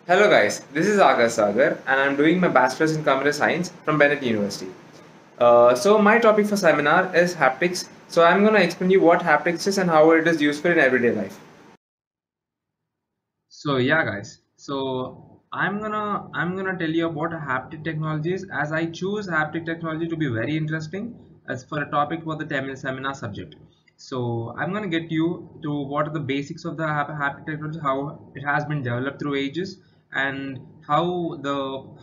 Hello guys, this is AAKASH Sagar and I'm doing my Bachelor's in Computer Science from Bennett University. So my topic for seminar is haptics. So I'm going to explain you what haptics is and how it is useful in everyday life. So yeah guys, so I'm gonna tell you about haptic technologies as I choose haptic technology to be very interesting as for a topic for the seminar subject. So I'm gonna get you to what are the basics of the haptic technology, how it has been developed through ages, and how the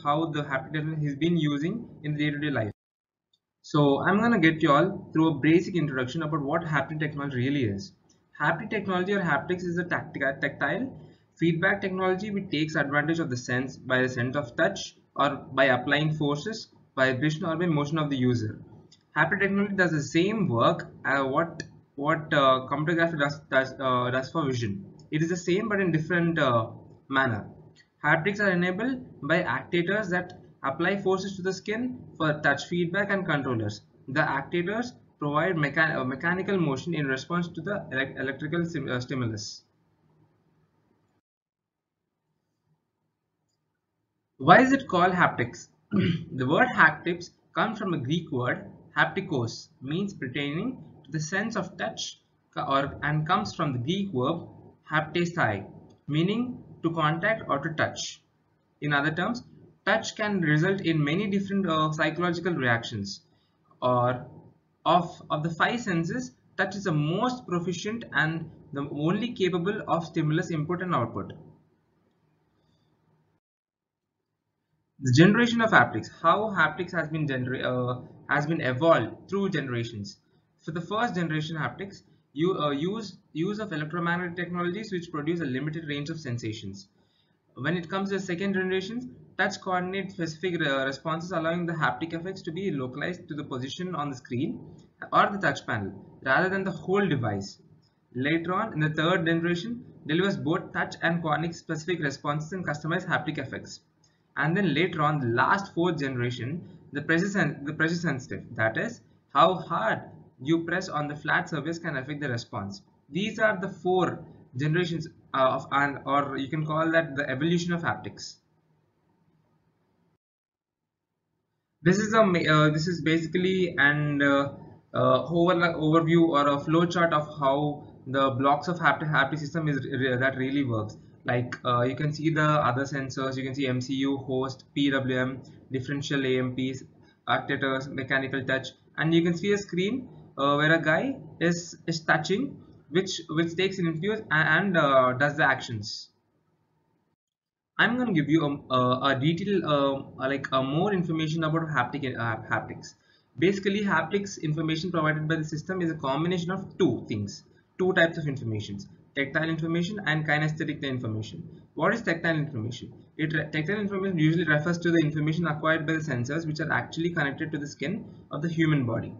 haptic technology has been using in the day-to-day life. So I'm gonna get you all through a basic introduction about what haptic technology really is. Haptic technology or haptics is a tactile feedback technology which takes advantage of the sense by the sense of touch or by applying forces, vibration or by motion of the user. Haptic technology does the same work what computer graphics does for vision. It is the same but in different manner. Haptics are enabled by actuators that apply forces to the skin for touch feedback and controllers. The actuators provide mechanical motion in response to the electrical stimulus. Why is it called haptics? The word haptics comes from a Greek word haptikos, means pertaining to the sense of touch and comes from the Greek verb haptesthai, meaning to contact or to touch. In other terms, touch can result in many different psychological reactions. Or of the five senses, touch is the most proficient and the only capable of stimulus input and output. The generation of haptics, how haptics has been evolved through generations. For the first generation haptics, you use of electromagnetic technologies which produce a limited range of sensations. When it comes to the second generation, touch coordinate specific responses, allowing the haptic effects to be localized to the position on the screen or the touch panel rather than the whole device. Later on, in the third generation, delivers both touch and coordinate specific responses and customized haptic effects. And then later on, the last fourth generation, the pressure sensitive, that is, how hard you press on the flat surface can affect the response. These are the four generations of and or you can call that the evolution of haptics. This is basically an overview or a flow chart of how the blocks of haptic system that really works. Like you can see the other sensors, you can see MCU, host, PWM, differential AMPs, actuators, mechanical touch, and you can see a screen where a guy is touching, which takes an influence does the actions. I'm going to give you a detailed, like more information about haptics. Basically, haptics information provided by the system is a combination of two types of informations: tactile information and kinesthetic information. What is tactile information? Tactile information usually refers to the information acquired by the sensors, which are actually connected to the skin of the human body.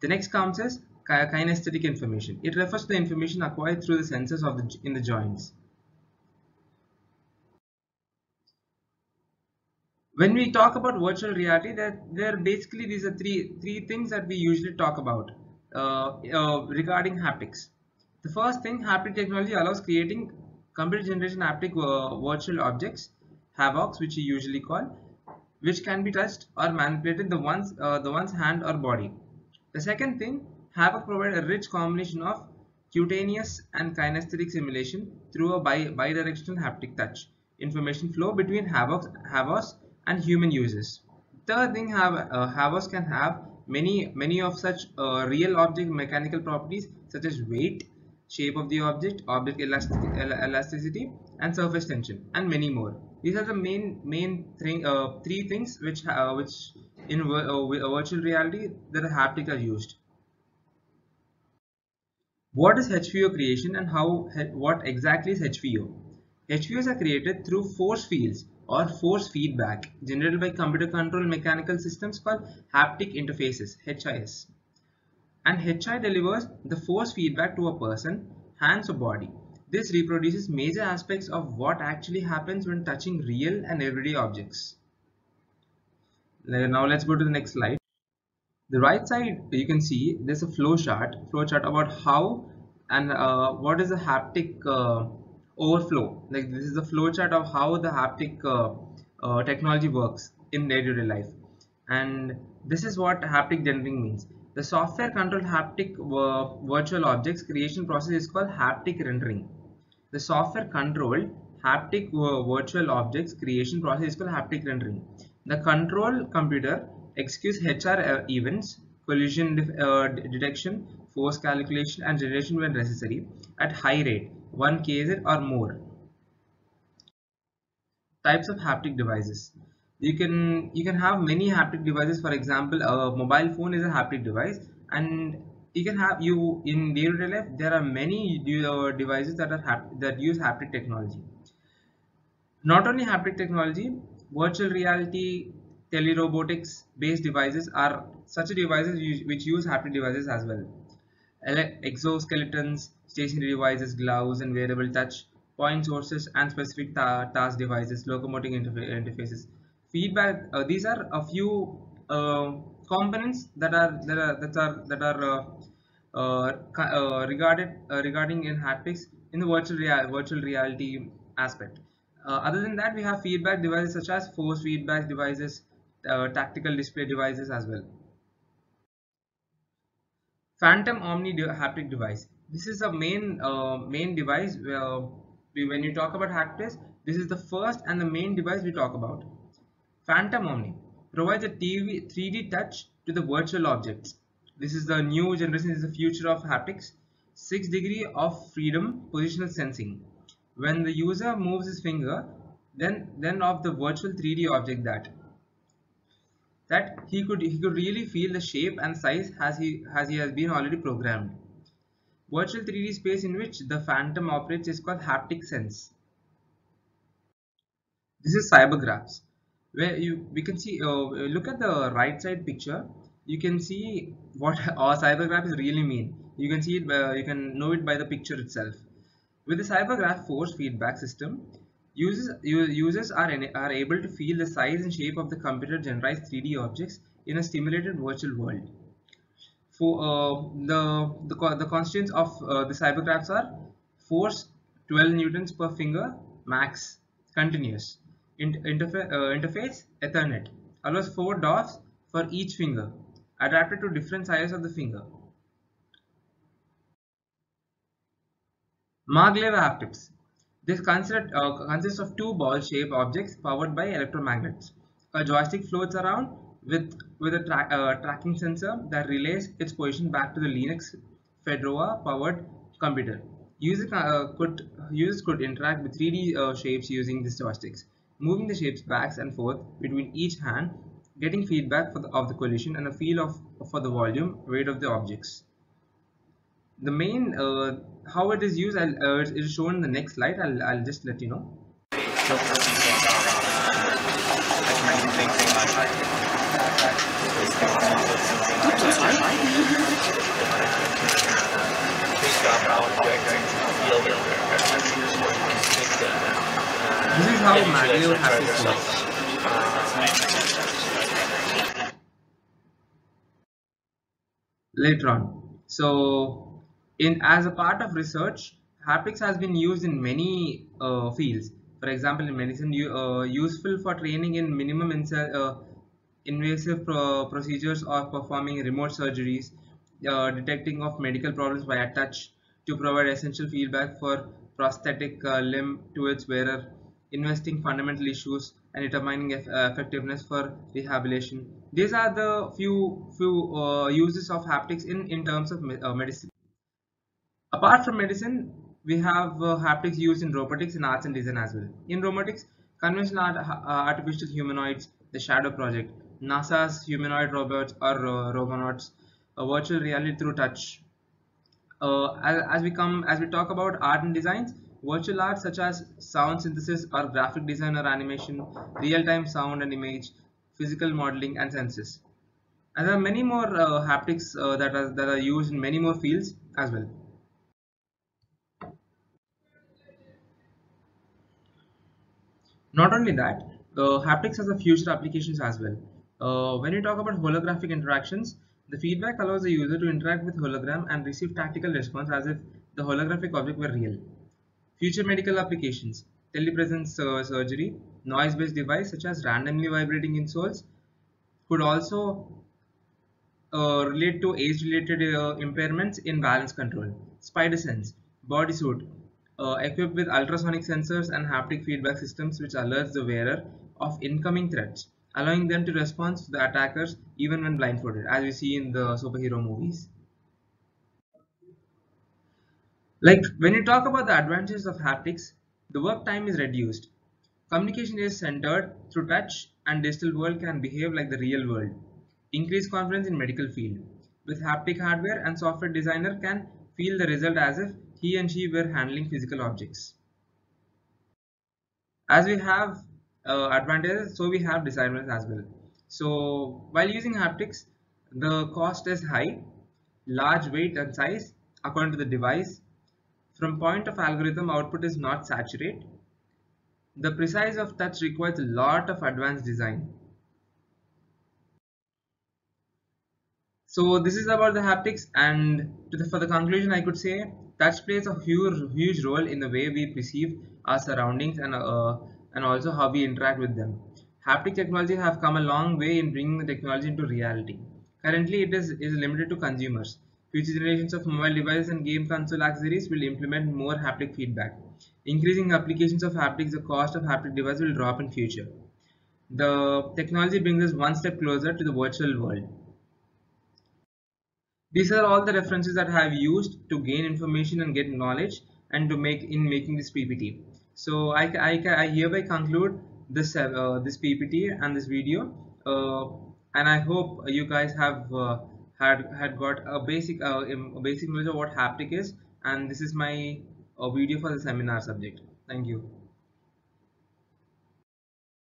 The next comes as kinesthetic information. It refers to the information acquired through the sensors in the joints. When we talk about virtual reality, that there basically these are three things that we usually talk about regarding haptics. The first thing, haptic technology allows creating computer generation haptic virtual objects, havocs, which we usually call, which can be touched or manipulated the one's hand or body. The second thing, havoc provides a rich combination of cutaneous and kinesthetic simulation through a bidirectional haptic touch information flow between havos and human users. Third thing, havos can have many of such real object mechanical properties such as weight, shape of the object elasticity, and surface tension, and many more. These are the three things which in virtual reality that haptic are used. What is HVO creation and what exactly is HVO? HVOs are created through force fields or force feedback generated by computer controlled mechanical systems called haptic interfaces (HIS). And HI delivers the force feedback to a person, hands or body. This reproduces major aspects of what actually happens when touching real and everyday objects. Now let's go to the next slide. The right side you can see there's a flow chart about how and what is a haptic overflow. Like this is the flow chart of how the haptic technology works in day-to-day life. And this is what haptic rendering means. The software controlled haptic virtual objects creation process is called haptic rendering. The software controlled haptic virtual objects creation process is called haptic rendering. The control computer executes HR events, collision detection, force calculation, and generation when necessary at high rate, 1 kz or more. Types of haptic devices. You can have many haptic devices. For example, a mobile phone is a haptic device, and you can have you in day-to-day life. There are many devices that that use haptic technology. Not only haptic technology, virtual reality, telerobotics based devices are such devices which use haptic devices as well. Exoskeletons, stationary devices, gloves, and wearable touch point sources, and specific task devices, locomotive interfaces. Feedback. These are a few components that are regarding in haptics in the virtual reality aspect. Other than that, we have feedback devices such as force feedback devices, tactical display devices as well. Phantom Omni haptic device. This is a main device when you talk about haptics. This is the first and the main device we talk about. Phantom Omni provides a 3D touch to the virtual objects. This is the new generation. This is the future of haptics. 6 degree of freedom positional sensing. When the user moves his finger, then of the virtual 3D object that he could really feel the shape and size as he has been already programmed. Virtual 3D space in which the phantom operates is called haptic sense. This is cybergraphs, where we can see. Look at the right side picture. You can see what our cybergraph is really mean. You can see it. You can know it by the picture itself. With the cybergraph force feedback system, users are able to feel the size and shape of the computer generated 3D objects in a stimulated virtual world. For the constants of the cybergraphs are force 12 newtons per finger max, continuous interface Ethernet, allows 4 dots for each finger, adapted to different sizes of the finger. Maglev Haptics. This consists of two ball-shaped objects powered by electromagnets. A joystick floats around with a tracking sensor that relays its position back to the Linux Fedora-powered computer. Users could interact with 3D shapes using these joysticks, moving the shapes back and forth between each hand, getting feedback of the collision and a feel for the volume, weight of the objects. The main how it is used, it is shown in the next slide. I'll just let you know. This is how Maglev Haptics works. Later on. So, as a part of research, haptics has been used in many fields. For example, in medicine, useful for training in minimum invasive procedures or performing remote surgeries, detecting of medical problems via touch, to provide essential feedback for prosthetic limb to its wearer, investing fundamental issues and determining effectiveness for rehabilitation. These are the few uses of haptics in terms of medicine. Apart from medicine, we have haptics used in robotics and arts and design as well. In robotics, conventional artificial humanoids, the Shadow Project, NASA's humanoid robots or robots, virtual reality through touch. As we talk about art and designs, virtual art such as sound synthesis or graphic design or animation, real-time sound and image, physical modeling and senses. And there are many more haptics that are used in many more fields as well. Not only that, haptics has a future applications as well. When you talk about holographic interactions, the feedback allows the user to interact with hologram and receive tactical response as if the holographic object were real. Future medical applications, telepresence surgery, noise-based device such as randomly vibrating insoles could also relate to age-related impairments in balance control. Spider sense, bodysuit, equipped with ultrasonic sensors and haptic feedback systems which alerts the wearer of incoming threats, allowing them to respond to the attackers even when blindfolded, as we see in the superhero movies. Like when you talk about the advantages of haptics, the work time is reduced. Communication is centered through touch and digital world can behave like the real world. Increased confidence in medical field. With haptic hardware and software designer can feel the result as if he and she were handling physical objects. As we have advantages, so we have disadvantages as well. So while using haptics, the cost is high, large weight and size according to the device. From point of algorithm, output is not saturate. The precise of touch requires a lot of advanced design. So this is about the haptics, and for the conclusion, I could say touch plays a huge role in the way we perceive our surroundings and also how we interact with them. Haptic technology have come a long way in bringing the technology into reality. Currently, is limited to consumers. Future generations of mobile devices and game console accessories will implement more haptic feedback. Increasing applications of haptics, the cost of haptic device will drop in future. The technology brings us one step closer to the virtual world. These are all the references that I have used to gain information and get knowledge and to make in making this PPT. So I hereby conclude this PPT and this video, and I hope you guys have had got a basic knowledge of what haptic is, and this is my video for the seminar subject. Thank you.